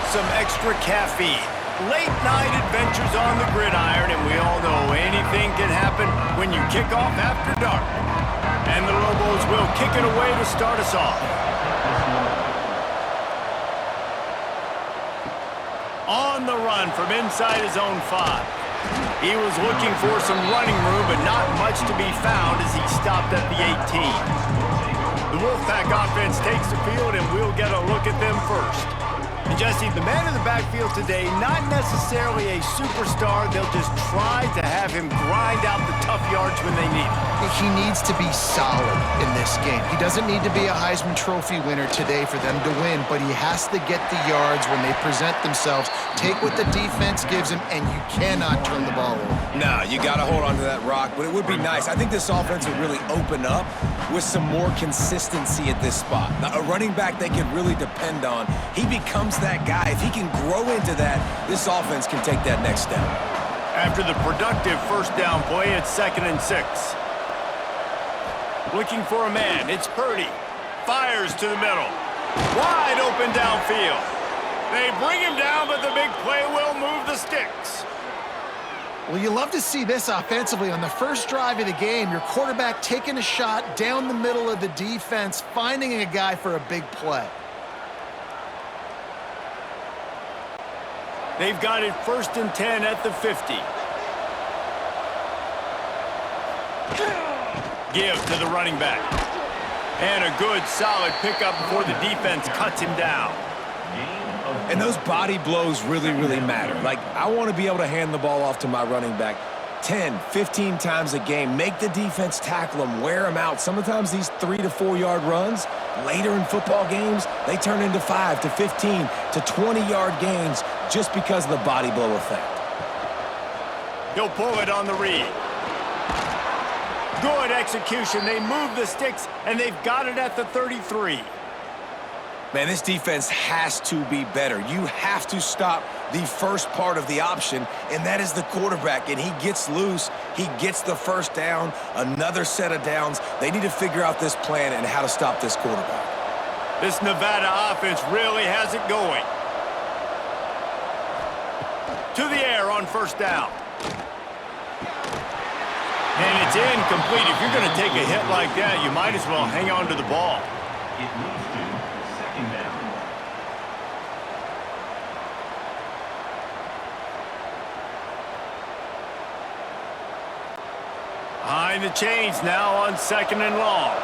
some extra caffeine. Late night adventures on the gridiron, and we all know anything can happen when you kick off after dark. And the Lobos will kick it away to start us off. On the run from inside his own 5. He was looking for some running room, but not much to be found as he stopped at the 18. The Wolfpack offense takes the field, and we'll get a look at them first. And Jesse, the man in the backfield today, not necessarily a superstar. They'll just try to have him grind out the tough yards when they need it. He needs to be solid in this game. He doesn't need to be a Heisman Trophy winner today for them to win, but he has to get the yards when they present themselves. Take what the defense gives him, and you cannot turn the ball over. No, you got to hold on to that rock, but it would be nice. I think this offense would really open up with some more consistency at this spot. Now, a running back they can really depend on. He becomes that guy. If he can grow into that, this offense can take that next step. After the productive first down play, it's 2nd and 6. Looking for a man, it's Purdy. Fires to the middle. Wide open downfield. They bring him down, but the big play will move the sticks. Well, you love to see this offensively. On the first drive of the game, your quarterback taking a shot down the middle of the defense, finding a guy for a big play. They've got it 1st and 10 at the 50. Give to the running back. And a good, solid pickup before the defense cuts him down. And those body blows really, really matter. Like, I want to be able to hand the ball off to my running back 10, 15 times a game. Make the defense tackle him, wear him out. Sometimes these 3 to 4 yard runs, later in football games, they turn into 5 to 15 to 20 yard gains just because of the body blow effect. He'll pull it on the read. Good execution. They move the sticks, and they've got it at the 33. Man, this defense has to be better. You have to stop the first part of the option, and that is the quarterback. And he gets loose. He gets the first down, another set of downs. They need to figure out this plan and how to stop this quarterback. This Nevada offense really has it going. To the air on first down. And it's incomplete. If you're going to take a hit like that, you might as well hang on to the ball. It moves to 2nd down. Behind the chains now on 2nd and long.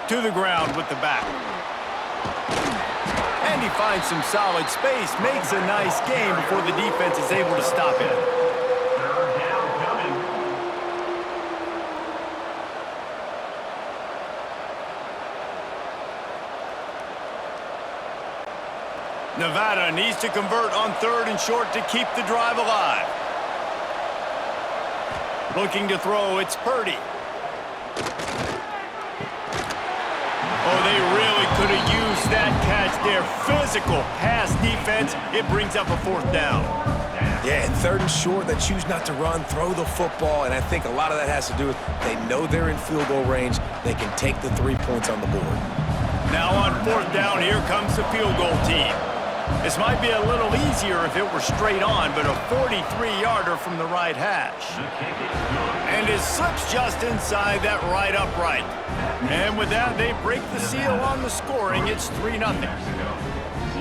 To the ground with the back. And he finds some solid space, makes a nice game before the defense is able to stop him. 3rd down coming. Nevada needs to convert on 3rd and short to keep the drive alive. Looking to throw, it's Purdy. Oh, they really could have used that catch there. Physical pass defense. It brings up a 4th down. Yeah, and 3rd and short, they choose not to run, throw the football, and I think a lot of that has to do with they know they're in field goal range. They can take the 3 points on the board. Now on 4th down, here comes the field goal team. This might be a little easier if it were straight on, but a 43-yarder from the right hash. And it slips just inside that right upright. And with that, they break the seal on the scoring. It's 3-0.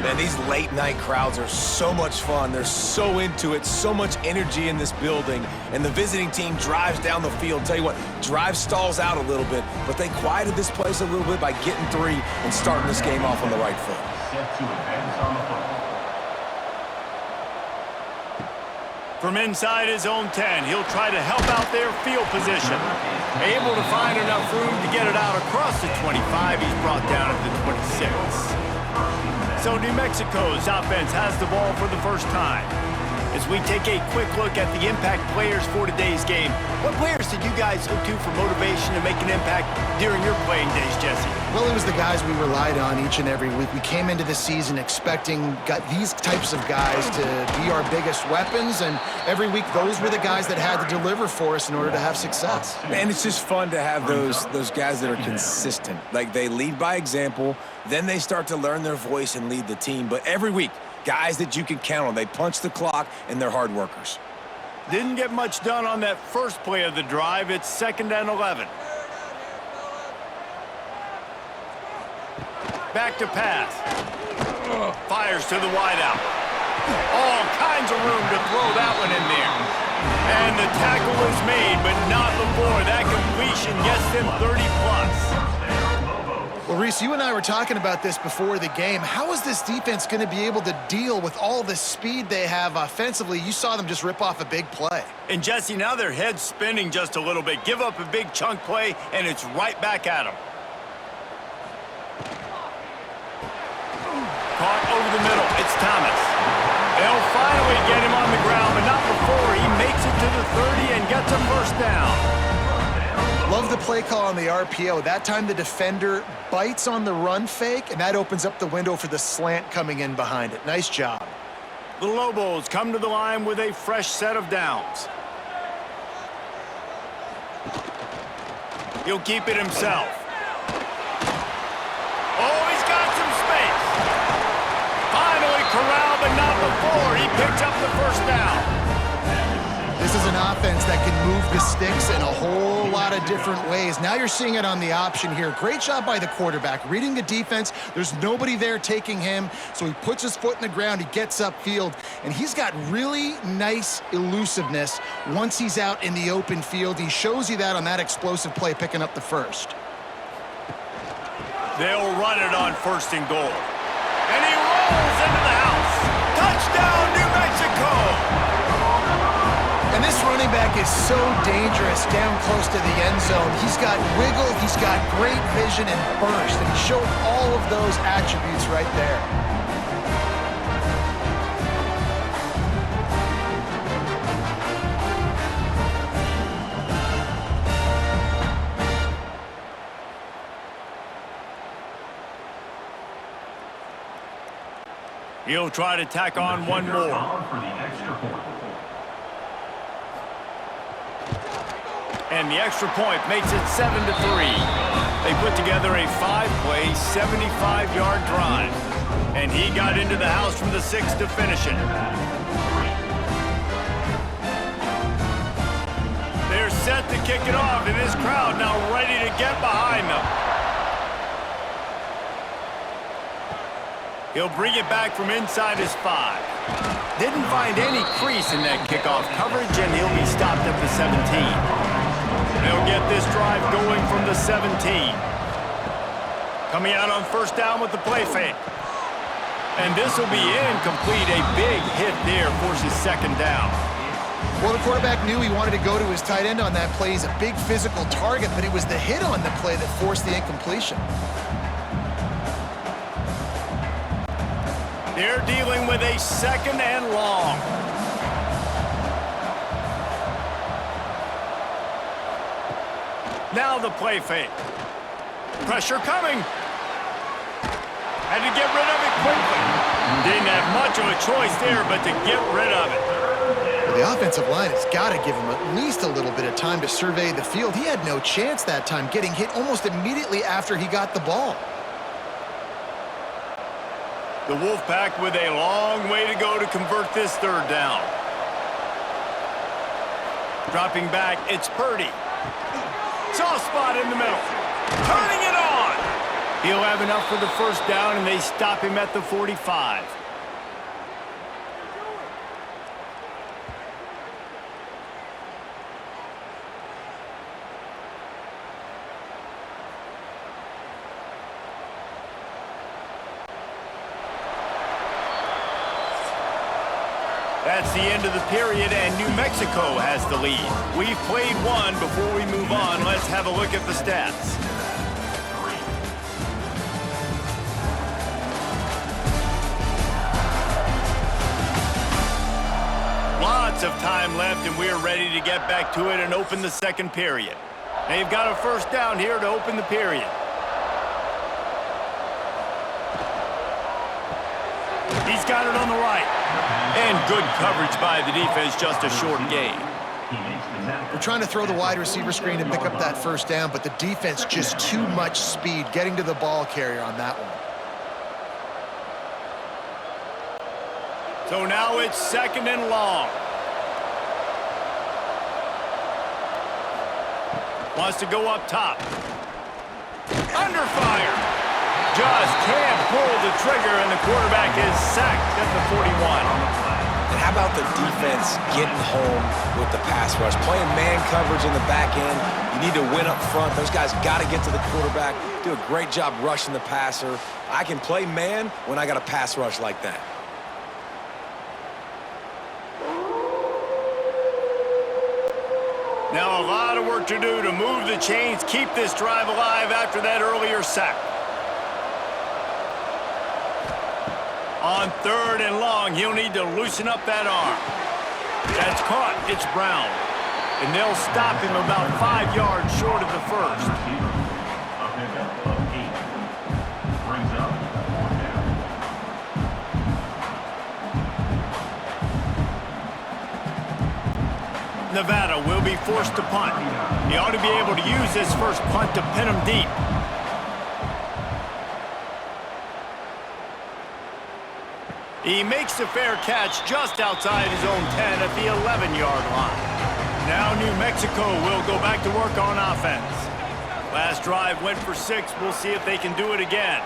Man, these late-night crowds are so much fun. They're so into it, so much energy in this building. And the visiting team drives down the field. Tell you what, drive stalls out a little bit, but they quieted this place a little bit by getting 3 and starting this game off on the right foot. Set to advance on the football. From inside his own 10, he'll try to help out their field position. Able to find enough room to get it out across the 25. He's brought down at the 26. So New Mexico's offense has the ball for the first time. As we take a quick look at the impact players for today's game, what players did you guys look to for motivation to make an impact during your playing days, Jesse? Well, it was the guys we relied on each and every week. We came into the season expecting these types of guys to be our biggest weapons, and every week those were the guys that had to deliver for us in order to have success. Man, it's just fun to have those guys that are consistent. Like, they lead by example, then they start to learn their voice and lead the team. But every week, guys that you can count on. They punch the clock, and they're hard workers. Didn't get much done on that first play of the drive. It's 2nd and 11. Back to pass. Fires to the wideout. All kinds of room to throw that one in there. And the tackle is made, but not before that completion gets them 30+. Well, Reese, you and I were talking about this before the game. How is this defense going to be able to deal with all the speed they have offensively? You saw them just rip off a big play. And, Jesse, now their head's spinning just a little bit. Give up a big chunk play, and it's right back at them. Caught over the middle. It's Thomas. They'll finally get him on the ground, but not before he makes it to the 30 and gets a first down. Love the play call on the RPO. That time the defender bites on the run fake, and that opens up the window for the slant coming in behind it. Nice job. The Lobos come to the line with a fresh set of downs. He'll keep it himself. Oh, he's got some space. Finally corralled, but not before. He picks up the first down. This is an offense that can move the sticks in a whole lot of different ways. Now you're seeing it on the option here. Great job by the quarterback. Reading the defense, there's nobody there taking him, so he puts his foot in the ground, he gets upfield, and he's got really nice elusiveness once he's out in the open field. He shows you that on that explosive play, picking up the first. They'll run it on 1st and goal. And he rolls into the house. Touchdown, New Mexico! And this running back is so dangerous down close to the end zone. He's got wiggle, he's got great vision and burst, and he showed all of those attributes right there. He'll try to tack on one more. For the extra point. And the extra point makes it 7-3. They put together a 5-play, 75-yard drive. And he got into the house from the 6 to finish it. They're set to kick it off, and this crowd now ready to get behind them. He'll bring it back from inside his 5. Didn't find any crease in that kickoff coverage, and he'll be stopped at the 17. They'll get this drive going from the 17. Coming out on 1st down with the play fake. And this will be incomplete. A big hit there forces 2nd down. Well, the quarterback knew he wanted to go to his tight end on that play. He's a big physical target, but it was the hit on the play that forced the incompletion. They're dealing with a 2nd and long. Now the play fake. Pressure coming. Had to get rid of it quickly. Didn't have much of a choice there, but to get rid of it. Well, the offensive line has got to give him at least a little bit of time to survey the field. He had no chance that time, getting hit almost immediately after he got the ball. The Wolfpack with a long way to go to convert this 3rd down. Dropping back, it's Purdy. Soft spot in the middle. Turning it on. He'll have enough for the 1st down, and they stop him at the 45. That's the end of the period, and New Mexico has the lead. We've played one. Before we move on, let's have a look at the stats. Lots of time left, and we're ready to get back to it and open the 2nd period. They've got a 1st down here to open the period. He's got it on the right. And good coverage by the defense, just a short gain. He makes the tackle. We're trying to throw the wide receiver screen and pick up that first down, but the defense just too much speed getting to the ball carrier on that one. So now it's 2nd and long. Wants to go up top. Under fire. Just can't pull the trigger, and the quarterback is sacked at the 41. And how about the defense getting home with the pass rush? Playing man coverage in the back end. You need to win up front. Those guys got to get to the quarterback. Do a great job rushing the passer. I can play man when I got a pass rush like that. Now a lot of work to do to move the chains, keep this drive alive after that earlier sack. On 3rd and long, he'll need to loosen up that arm. That's caught. It's Brown. And they'll stop him about 5 yards short of the first. Receiver, a pickup of 8. Brings up 4th down. Nevada will be forced to punt. He ought to be able to use this first punt to pin him deep. He makes the fair catch just outside his own 10 at the 11-yard line. Now New Mexico will go back to work on offense. Last drive went for 6. We'll see if they can do it again.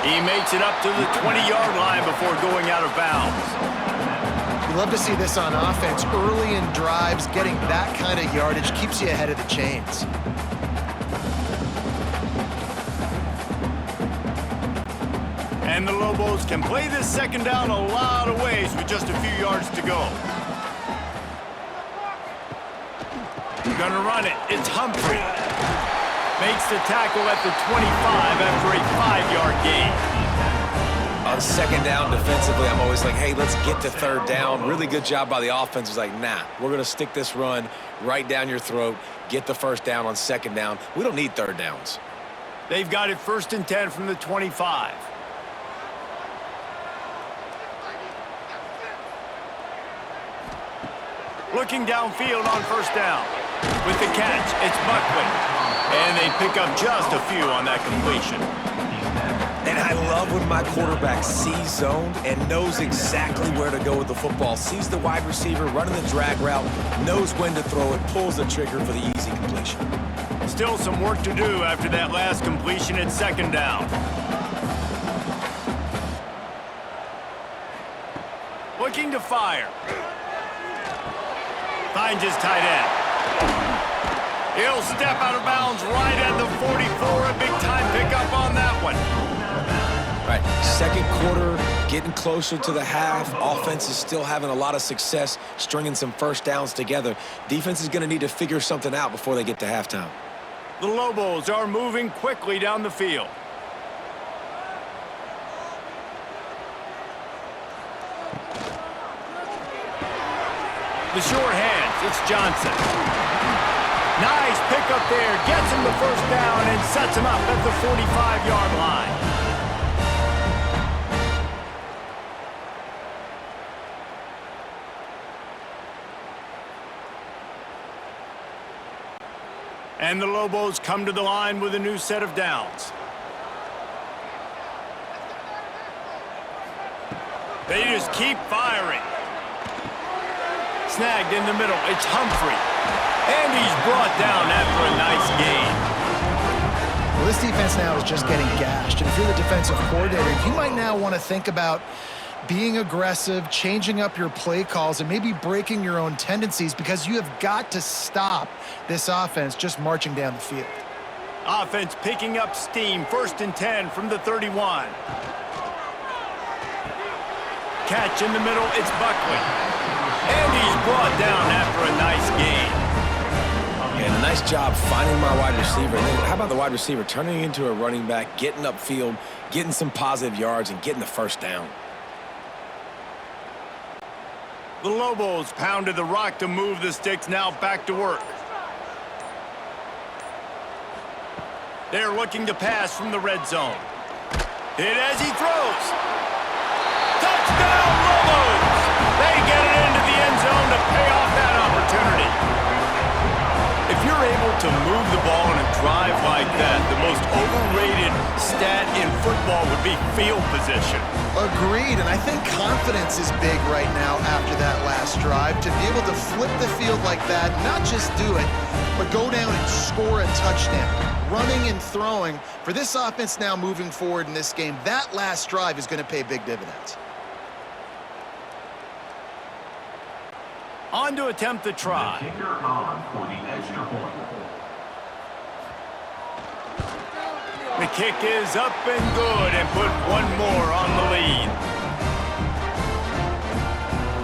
He makes it up to the 20-yard line before going out of bounds. You love to see this on offense. Early in drives, getting that kind of yardage keeps you ahead of the chains. And the Lobos can play this 2nd down a lot of ways with just a few yards to go. Gonna run it. It's Humphrey. Makes the tackle at the 25 after a 5-yard gain. On 2nd down defensively, I'm always like, hey, let's get to 3rd down. Really good job by the offense. It's like, nah, we're going to stick this run right down your throat, get the 1st down on 2nd down. We don't need 3rd downs. They've got it 1st and 10 from the 25. Looking downfield on 1st down. With the catch, it's Buckley. And they pick up just a few on that completion. And I love when my quarterback sees zoned and knows exactly where to go with the football. Sees the wide receiver running the drag route, knows when to throw it, pulls the trigger for the easy completion. Still some work to do after that last completion at 2nd down. Looking to fire. Finds his tight end. He'll step out of bounds right at the 44. A big-time pickup on that one. Right, 2nd quarter, getting closer to the half. Offense is still having a lot of success stringing some 1st downs together. Defense is going to need to figure something out before they get to halftime. The Lobos are moving quickly down the field. The short hands, it's Johnson. Nice pickup there, gets him the 1st down and sets him up at the 45-yard line. And the Lobos come to the line with a new set of downs. They just keep firing. Snagged in the middle, it's Humphrey. And he's brought down after a nice gain. Well, this defense now is just getting gashed. And if you're the defensive coordinator, you might now want to think about being aggressive, changing up your play calls, and maybe breaking your own tendencies because you have got to stop this offense just marching down the field. Offense picking up steam, 1st and 10 from the 31. Catch in the middle, it's Buckley. And he's brought down after a nice gain. And a nice job finding my wide receiver. And then how about the wide receiver turning into a running back, getting upfield, getting some positive yards, and getting the 1st down. The Lobos pounded the rock to move the sticks, now back to work. They're looking to pass from the red zone. Hit as he throws. down to pay off that opportunity. If you're able to move the ball in a drive like that, the most overrated stat in football would be field position. Agreed, and I think confidence is big right now after that last drive. To be able to flip the field like that, not just do it, but go down and score a touchdown. Running and throwing, for this offense now moving forward in this game, that last drive is going to pay big dividends. On to attempt the try. The kicker on for the extra point. The kick is up and good and put one more on the lead.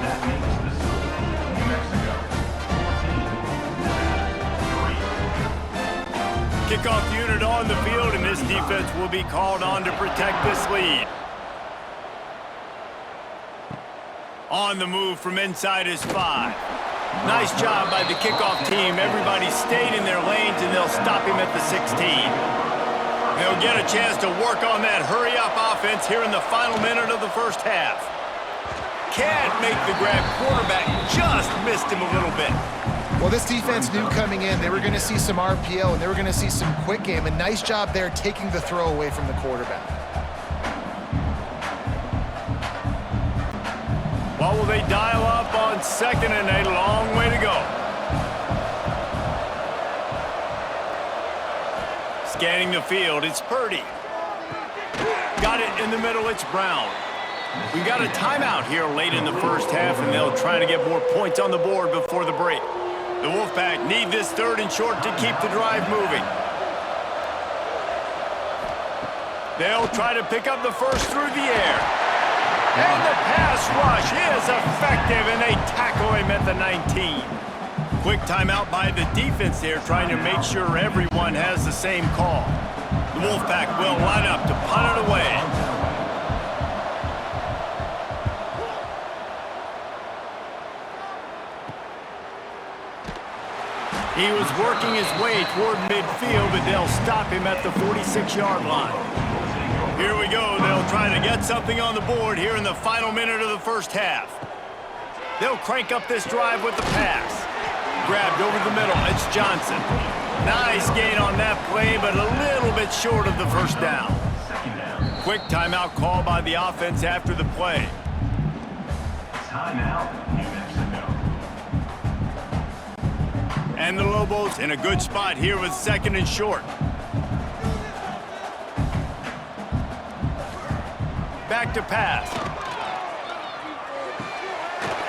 That makes the score New Mexico 14-3. Kickoff unit on the field, and this defense will be called on to protect this lead. On the move from inside is 5. Nice job by the kickoff team. Everybody stayed in their lanes, and they'll stop him at the 16. They'll get a chance to work on that hurry-up offense here in the final minute of the first half. Can't make the grab. Quarterback just missed him a little bit. Well, this defense knew coming in they were going to see some RPO and they were going to see some quick game. A nice job there taking the throw away from the quarterback. What will they dial up on 2nd and a long way to go? Scanning the field, it's Purdy. Got it in the middle, it's Brown. We got a timeout here late in the first half, and they'll try to get more points on the board before the break. The Wolfpack need this 3rd and short to keep the drive moving. They'll try to pick up the first through the air. And the pass rush is effective, and they tackle him at the 19. Quick timeout by the defense there, trying to make sure everyone has the same call. The Wolfpack will line up to punt it away. He was working his way toward midfield, but they'll stop him at the 46-yard line. Here we go. They'll try to get something on the board here in the final minute of the first half. They'll crank up this drive with the pass. Grabbed over the middle. It's Johnson. Nice gain on that play, but a little bit short of the first down. Quick timeout call by the offense after the play. Timeout, New Mexico. And the Lobos in a good spot here with 2nd and short. Back to pass.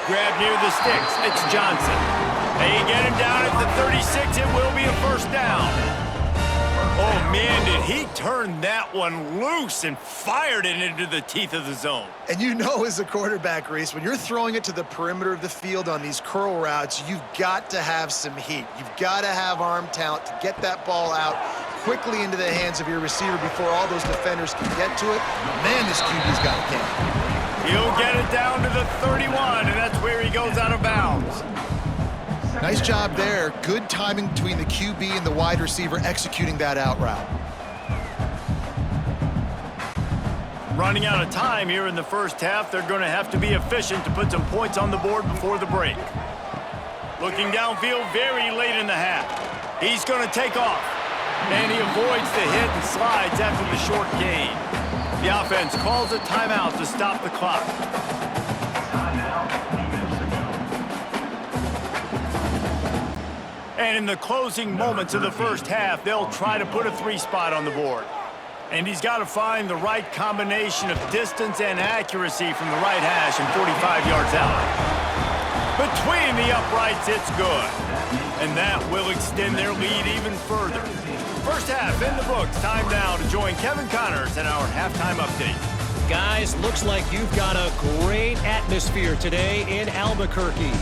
Grab near the sticks. It's Johnson. They get him down at the 36. It will be a first down. Oh, man, did he turn that one loose and fired it into the teeth of the zone. And you know as a quarterback, Reese, when you're throwing it to the perimeter of the field on these curl routes, you've got to have some heat. You've got to have arm talent to get that ball out quickly into the hands of your receiver before all those defenders can get to it. Man, this QB's got a game. He'll get it down to the 31, and that's where he goes out of bounds. Nice job there. Good timing between the QB and the wide receiver executing that out route. Running out of time here in the first half, they're going to have to be efficient to put some points on the board before the break. Looking downfield very late in the half. He's going to take off, and he avoids the hit and slides after the short gain. The offense calls a timeout to stop the clock. Timeout, New Mexico. And in the closing moments of the first half, they'll try to put a 3 spot on the board. And he's got to find the right combination of distance and accuracy from the right hash and 45 yards out. Between the uprights, it's good. And that will extend their lead even further. First half in the books. Time now to join Kevin Connors in our halftime update. Guys, looks like you've got a great atmosphere today in Albuquerque.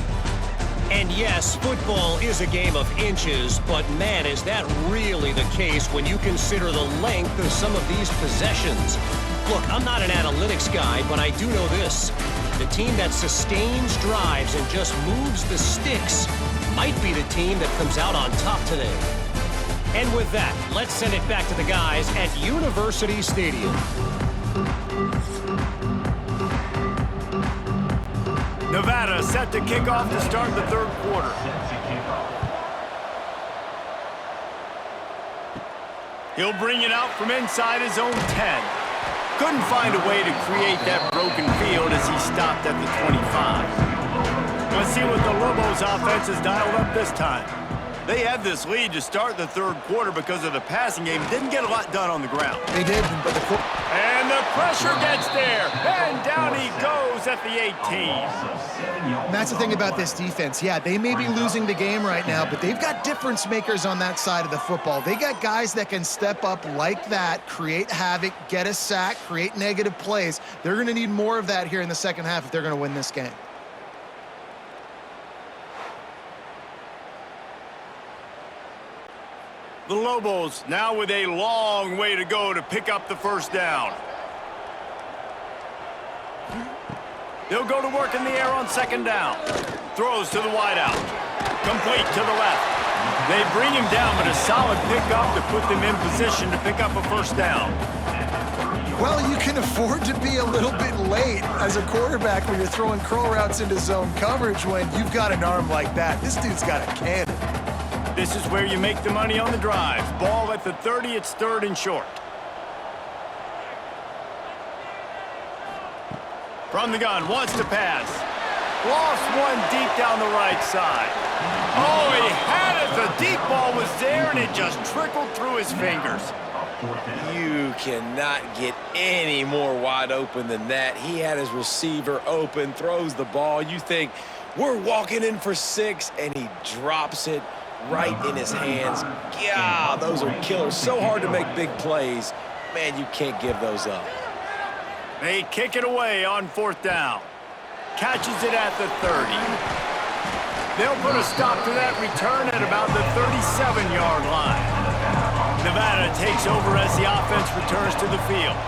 And yes, football is a game of inches, but man, is that really the case when you consider the length of some of these possessions. Look, I'm not an analytics guy, but I do know this. The team that sustains drives and just moves the sticks might be the team that comes out on top today. And with that, let's send it back to the guys at University Stadium. Nevada set to kick off to start the third quarter. Set to kick off. He'll bring it out from inside his own 10. Couldn't find a way to create that broken field as he stopped at the 25. Let's see what the Lobos offense has dialed up this time. They had this lead to start the third quarter because of the passing game. Didn't get a lot done on the ground. They did, but And the pressure gets there. And down he goes at the 18. And that's the thing about this defense. Yeah, they may be losing the game right now, but they've got difference makers on that side of the football. They got guys that can step up like that, create havoc, get a sack, create negative plays. They're going to need more of that here in the second half if they're going to win this game. The Lobos now with a long way to go to pick up the first down. They'll go to work in the air on second down. Throws to the wideout. Complete to the left. They bring him down, but a solid pickup to put them in position to pick up a first down. Well, you can afford to be a little bit late as a quarterback when you're throwing curl routes into zone coverage when you've got an arm like that. This dude's got a cannon. This is where you make the money on the drive. Ball at the 30, it's third and short. From the gun, wants to pass. Lost one deep down the right side. Oh, he had it. The deep ball was there, and it just trickled through his fingers. You cannot get any more wide open than that. He had his receiver open, throws the ball. You think, we're walking in for 6, and he drops it right in his hands. Yeah, those are killers. So hard to make big plays. Man, you can't give those up. They kick it away on fourth down. Catches it at the 30. They'll put a stop to that return at about the 37-yard line. Nevada takes over as the offense returns to the field.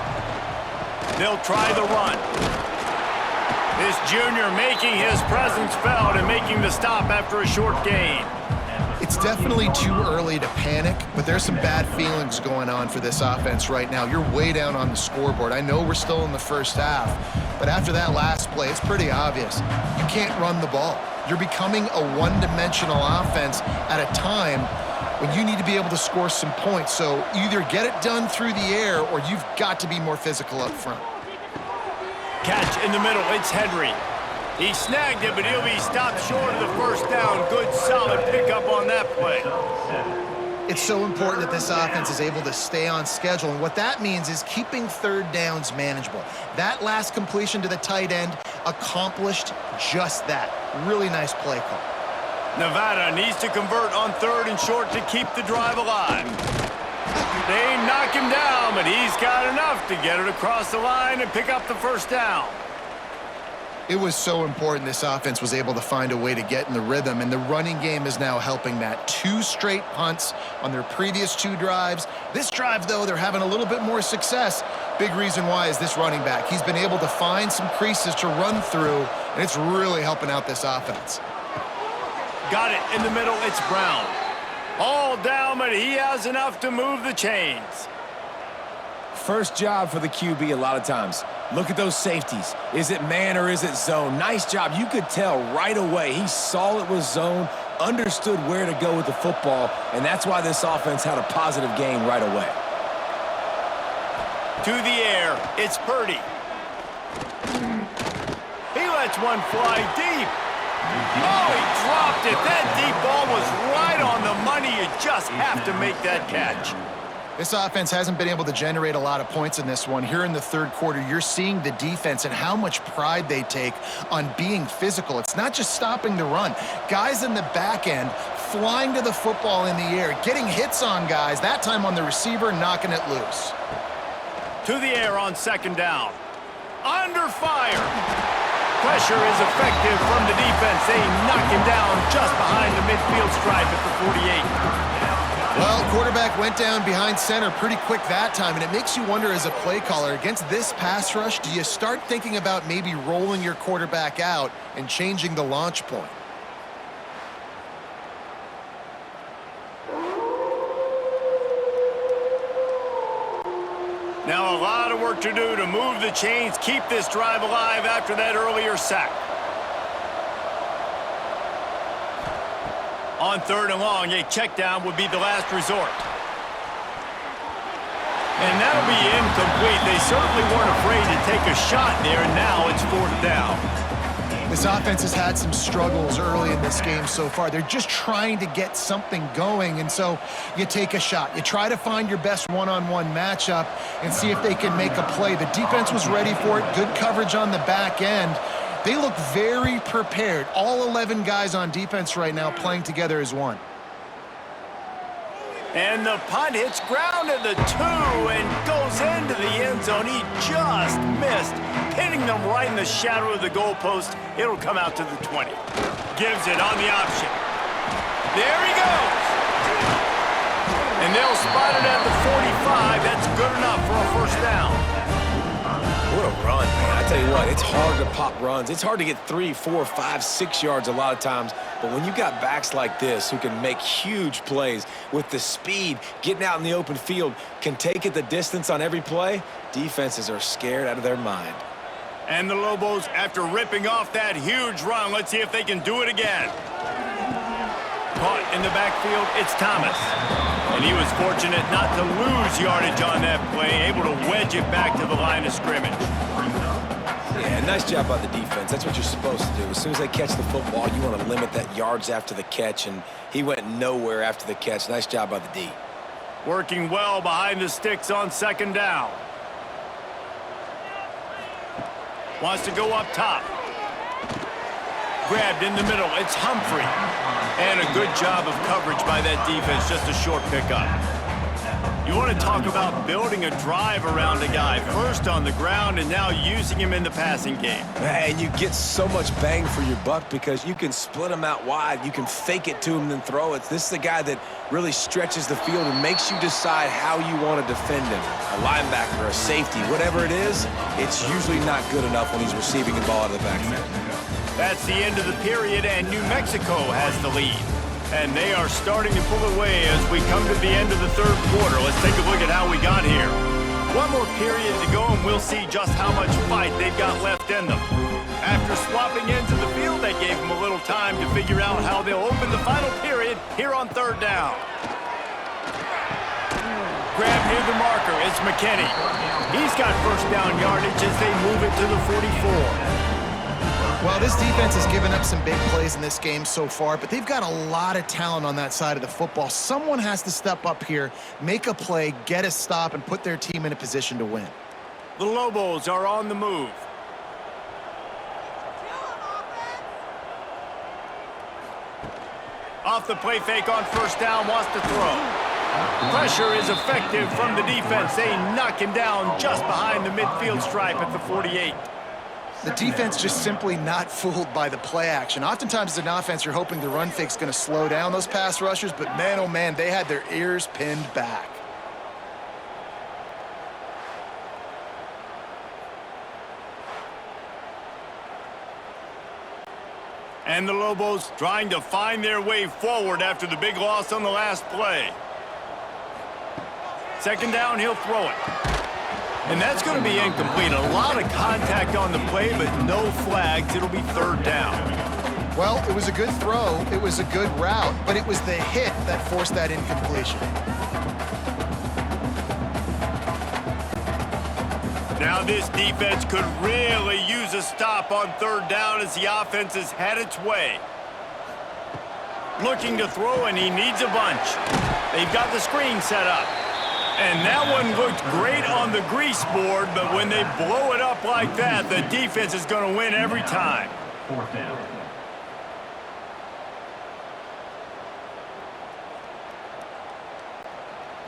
They'll try the run. This junior making his presence felt and making the stop after a short gain. It's definitely too early to panic, but there's some bad feelings going on for this offense right now. You're way down on the scoreboard. I know we're still in the first half, but after that last play, it's pretty obvious. You can't run the ball. You're becoming a one-dimensional offense at a time when you need to be able to score some points. So either get it done through the air or you've got to be more physical up front. Catch in the middle, it's Henry. He snagged it, but he'll be stopped short of the first down. Good, solid pickup on that play. It's so important that this offense is able to stay on schedule, and what that means is keeping third downs manageable. That last completion to the tight end accomplished just that. Really nice play call. Nevada needs to convert on third and short to keep the drive alive. They knock him down, but he's got enough to get it across the line and pick up the first down. It was so important this offense was able to find a way to get in the rhythm, and the running game is now helping that. 2 straight punts on their previous 2 drives. This drive, though, they're having a little bit more success. Big reason why is this running back. He's been able to find some creases to run through, and it's really helping out this offense. Got it in the middle, it's Brown. All down, but he has enough to move the chains. First job for the QB a lot of times. Look at those safeties. Is it man or is it zone? Nice job. You could tell right away. He saw it was zone, understood where to go with the football, and that's why this offense had a positive game right away. To the air, it's Purdy. He lets one fly deep. Oh, he dropped it. That deep ball was right on the money. You just have to make that catch. This offense hasn't been able to generate a lot of points in this one. Here in the third quarter, you're seeing the defense and how much pride they take on being physical. It's not just stopping the run. Guys in the back end flying to the football in the air, getting hits on guys, that time on the receiver, knocking it loose. To the air on second down. Under fire. Pressure is effective from the defense. They knock him down just behind the midfield stripe at the 48. Well, quarterback went down behind center pretty quick that time, and it makes you wonder as a play caller, against this pass rush, do you start thinking about maybe rolling your quarterback out and changing the launch point? Now a lot of work to do to move the chains, keep this drive alive after that earlier sack. On 3rd and long, a check down would be the last resort. And that'll be incomplete. They certainly weren't afraid to take a shot there, and now it's 4th down. This offense has had some struggles early in this game so far. They're just trying to get something going, and so you take a shot. You try to find your best one-on-one matchup and see if they can make a play. The defense was ready for it. Good coverage on the back end. They look very prepared. All 11 guys on defense right now playing together as one. And the punt hits ground at the 2 and goes into the end zone. He just missed, hitting them right in the shadow of the goalpost. It'll come out to the 20. Gives it on the option. There he goes. And they'll spot it at the 45. That's good enough for a 1st down. What a run, man. I tell you what, it's hard to pop runs. It's hard to get 3, 4, 5, 6 yards a lot of times. But when you got backs like this who can make huge plays with the speed, getting out in the open field, can take it the distance on every play, defenses are scared out of their mind. And the Lobos, after ripping off that huge run, let's see if they can do it again. Caught in the backfield, it's Thomas. And he was fortunate not to lose yardage on that play, able to wedge it back to the line of scrimmage. Yeah, nice job by the defense. That's what you're supposed to do. As soon as they catch the football, you want to limit that yards after the catch, and he went nowhere after the catch. Nice job by the D. Working well behind the sticks on 2nd down. Wants to go up top. Grabbed in the middle. It's Humphrey. And a good job of coverage by that defense. Just a short pickup. You want to talk about building a drive around a guy. First on the ground and now using him in the passing game. And you get so much bang for your buck because you can split him out wide. You can fake it to him, then throw it. This is the guy that really stretches the field and makes you decide how you want to defend him. A linebacker, a safety, whatever it is, it's usually not good enough when he's receiving the ball out of the backfield. That's the end of the period, and New Mexico has the lead. And they are starting to pull away as we come to the end of the 3rd quarter. Let's take a look at how we got here. One more period to go, and we'll see just how much fight they've got left in them. After swapping into the field, they gave them a little time to figure out how they'll open the final period here on 3rd down. Grab near the marker, it's McKinney. He's got 1st down yardage as they move it to the 44. Well, this defense has given up some big plays in this game so far, but they've got a lot of talent on that side of the football. Someone has to step up here, make a play, get a stop, and put their team in a position to win. The Lobos are on the move. Off the play fake on 1st down, wants to throw. Pressure is effective from the defense. They knock him down just behind the midfield stripe at the 48. The defense just simply not fooled by the play action. Oftentimes as an offense, you're hoping the run fake's going to slow down those pass rushers, but man, oh man, they had their ears pinned back. And the Lobos trying to find their way forward after the big loss on the last play. 2nd down, he'll throw it. And that's going to be incomplete. A lot of contact on the play, but no flags. It'll be 3rd down. Well, it was a good throw. It was a good route, but it was the hit that forced that incompletion. Now this defense could really use a stop on 3rd down as the offense has had its way. Looking to throw, and he needs a bunch. They've got the screen set up. And that one looked great on the grease board, but when they blow it up like that, the defense is going to win every time. 4th down.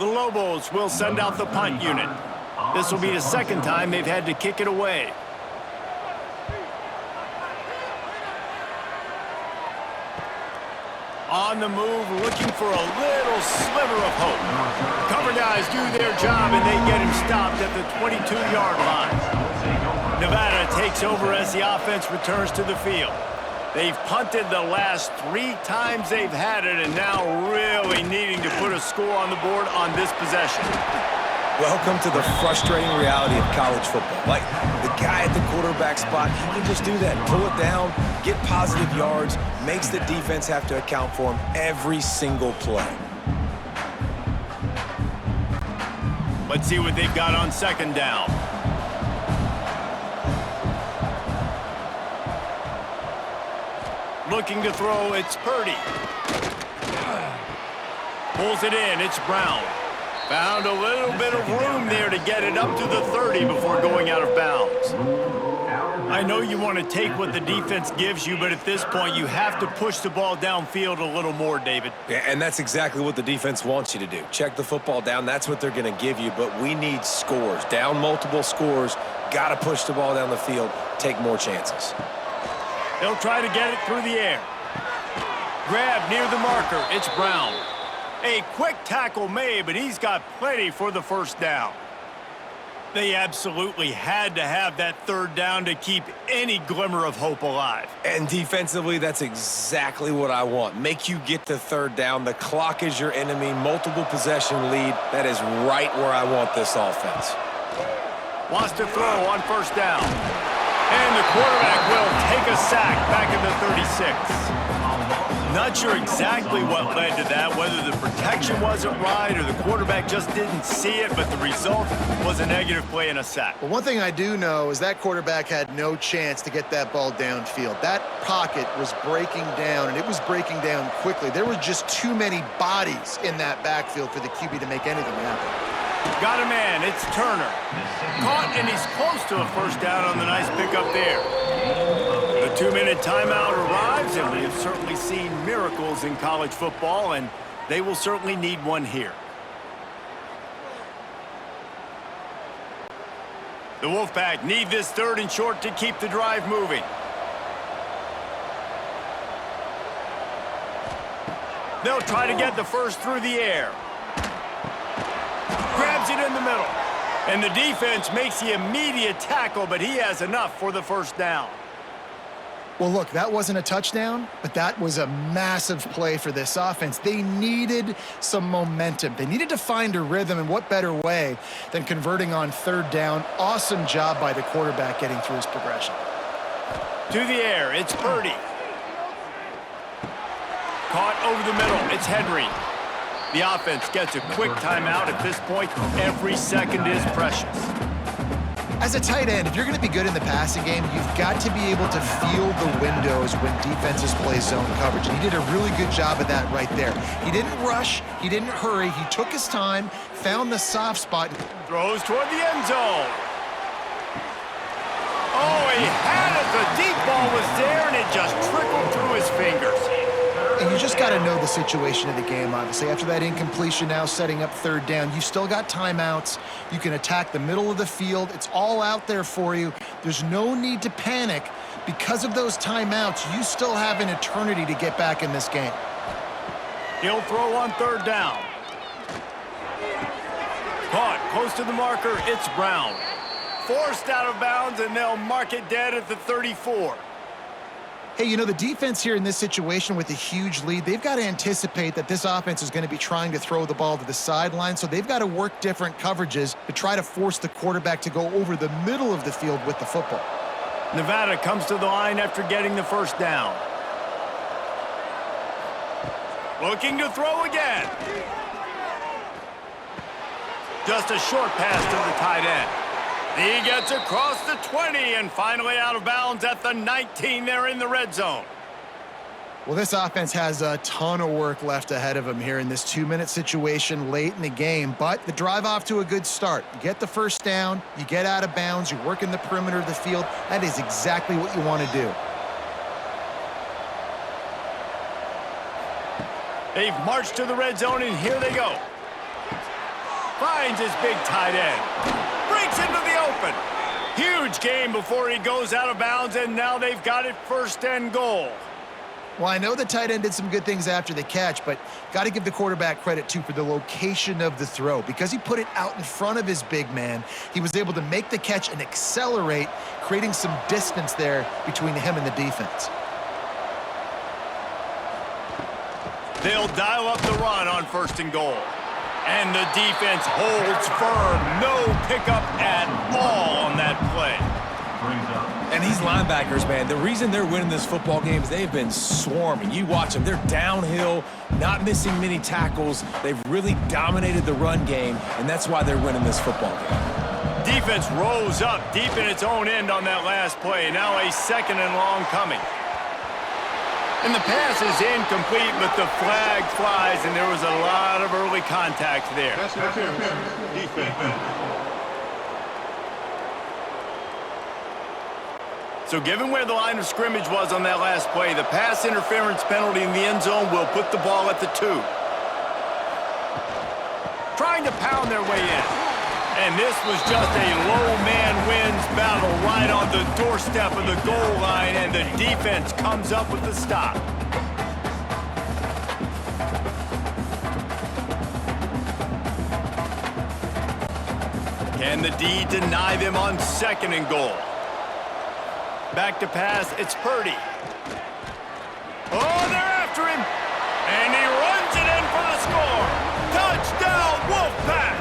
The Lobos will send out the punt unit. This will be the 2nd time they've had to kick it away. On the move, looking for a little sliver of hope. Cover guys do their job, and they get him stopped at the 22-yard line. Nevada takes over as the offense returns to the field. They've punted the last 3 times they've had it, and now really needing to put a score on the board on this possession. Welcome to the frustrating reality of college football. Like, the guy at the quarterback spot, he can just do that. Pull it down, get positive yards, makes the defense have to account for him every single play. Let's see what they've got on second down. Looking to throw, it's Purdy. Pulls it in, it's Brown. Found a little bit of room there to get it up to the 30 before going out of bounds. I know you want to take what the defense gives you, but at this point you have to push the ball downfield a little more, David. Yeah, and that's exactly what the defense wants you to do. Check the football down. That's what they're going to give you, but we need scores. Down multiple scores, got to push the ball down the field, take more chances. They'll try to get it through the air. Grab near the marker, it's Brown. A quick tackle made, but he's got plenty for the first down. They absolutely had to have that third down to keep any glimmer of hope alive. And defensively, that's exactly what I want. Make you get the third down. The clock is your enemy. Multiple possession lead. That is right where I want this offense. Wants to throw on first down. And the quarterback will take a sack back at the 36. Not sure exactly what led to that, whether the protection wasn't right or the quarterback just didn't see it, but the result was a negative play and a sack. Well, one thing I do know is that quarterback had no chance to get that ball downfield. That pocket was breaking down, and it was breaking down quickly. There were just too many bodies in that backfield for the QB to make anything happen. Got a man, it's Turner. Caught, and he's close to a first down on the nice pickup there. The 2-minute timeout arrives, and we have certainly seen miracles in college football, and they will certainly need one here. The Wolfpack need this third and short to keep the drive moving. They'll try to get the first through the air. Grabs it in the middle. And the defense makes the immediate tackle, but he has enough for the first down. Well, look, that wasn't a touchdown, but that was a massive play for this offense. They needed some momentum. They needed to find a rhythm, and what better way than converting on third down. Awesome job by the quarterback getting through his progression. To the air, it's Purdy. Caught over the middle, it's Henry. The offense gets a quick timeout. At this point, every second is precious. As a tight end, if you're going to be good in the passing game, you've got to be able to feel the windows when defenses play zone coverage. And he did a really good job of that right there. He didn't rush. He didn't hurry. He took his time, found the soft spot. Throws toward the end zone. Oh, he had it. The deep ball was there, and it just trickled through his fingers. And you just got to know the situation of the game, obviously. After that incompletion, now setting up third down, you've still got timeouts. You can attack the middle of the field. It's all out there for you. There's no need to panic. Because of those timeouts, you still have an eternity to get back in this game. He'll throw on third down. Caught close to the marker, it's Brown. Forced out of bounds, and they'll mark it dead at the 34. Hey, you know, the defense here in this situation with a huge lead, they've got to anticipate that this offense is going to be trying to throw the ball to the sideline, so they've got to work different coverages to try to force the quarterback to go over the middle of the field with the football. Nevada comes to the line after getting the first down. Looking to throw again. Just a short pass to the tight end. He gets across the 20 and finally out of bounds at the 19. They're in the red zone. Well, this offense has a ton of work left ahead of them here in this 2-minute situation late in the game, but the drive off to a good start. You get the first down, you get out of bounds, you're working the perimeter of the field. That is exactly what you want to do. They've marched to the red zone, and here they go. Finds his big tight end. Breaks into the open. Huge gain before he goes out of bounds, and now they've got it first and goal. Well, I know the tight end did some good things after the catch, but got to give the quarterback credit, too, for the location of the throw. Because he put it out in front of his big man, he was able to make the catch and accelerate, creating some distance there between him and the defense. They'll dial up the run on first and goal. And the defense holds firm. No pickup at all on that play. Brings up. And these linebackers, man, the reason they're winning this football game is they've been swarming. You watch them. They're downhill, not missing many tackles. They've really dominated the run game, and that's why they're winning this football game. Defense rose up deep in its own end on that last play. Now a 2nd and long coming. And the pass is incomplete, but the flag flies, and there was a lot of early contact there. Defense. So given where the line of scrimmage was on that last play, the pass interference penalty in the end zone will put the ball at the 2. Trying to pound their way in. And this was just a low man wins battle right on the doorstep of the goal line, and the defense comes up with the stop. Can the D deny them on 2nd and goal? Back to pass, it's Purdy. Oh, they're after him. And he runs it in for the score. Touchdown, Wolfpack.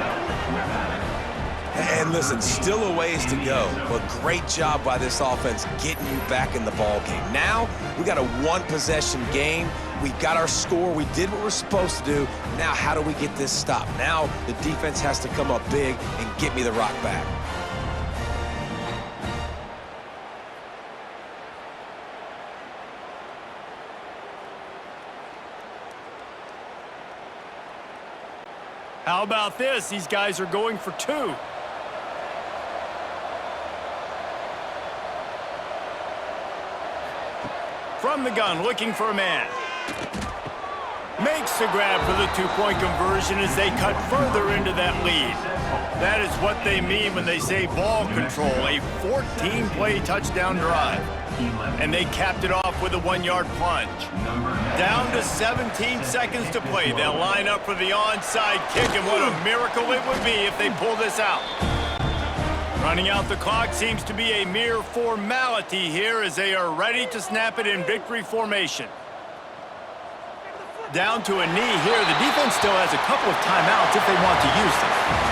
And listen, still a ways to go, but great job by this offense getting you back in the ball game. Now, we got a 1-possession game. We got our score. We did what we're supposed to do. Now, how do we get this stopped? Now, the defense has to come up big and get me the rock back. How about this? These guys are going for 2. From the gun, looking for a man. Makes the grab for the 2-point conversion as they cut further into that lead. That is what they mean when they say ball control, a 14-play touchdown drive. And they capped it off with a 1-yard plunge. Down to 17 seconds to play. They'll line up for the onside kick, and what a miracle it would be if they pull this out. Running out the clock seems to be a mere formality here as they are ready to snap it in victory formation. Down to a knee here. The defense still has a couple of timeouts if they want to use them.